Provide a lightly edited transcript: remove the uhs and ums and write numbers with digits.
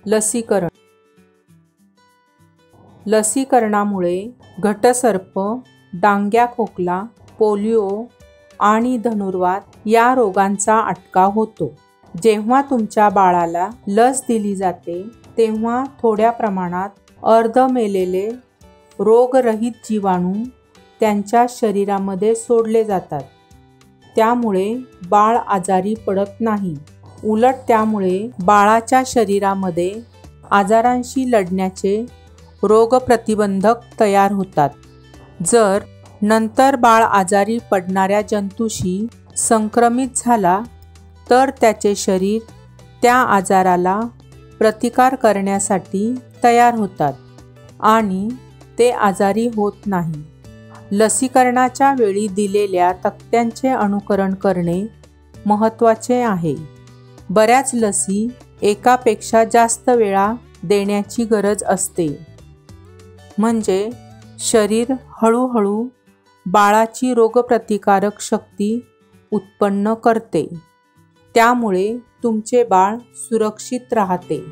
लसीकरण. लसीकरणामुळे घटसर्प, डांग्या खोकला, पोलिओ आणि धनुर्वात या रोगांचा अटकाव होतो. जेव्हा तुमच्या बाळाला लस दिली जाते तेव्हा थोड्या प्रमाणात अर्ध मेलेले रोगरहित जीवाणू त्यांच्या शरीरामध्ये सोडले जातात. त्यामुळे बाळ आजारी पडत नाही. उलट त्यामुळे बाळाच्या शरीरामध्ये आजारांशी लढण्याचे रोगप्रतिबंधक तयार होतात. जर नंतर बाळ आजारी पडणाऱ्या जंतूशी संक्रमित झाला तर त्याचे शरीर त्या आजाराला प्रतिकार करण्यासाठी तयार होतात आणि ते आजारी होत नाही. लसीकरणाच्या वेळी दिलेल्या तक्त्यांचे अनुकरण करणे महत्त्वाचे आहे. बऱ्याच लसी एकापेक्षा जास्त वेळा देण्याची गरज असते, म्हणजे शरीर हळूहळू बाळाची रोगप्रतिकारक शक्ती उत्पन्न करते. त्यामुळे तुमचे बाळ सुरक्षित राहते.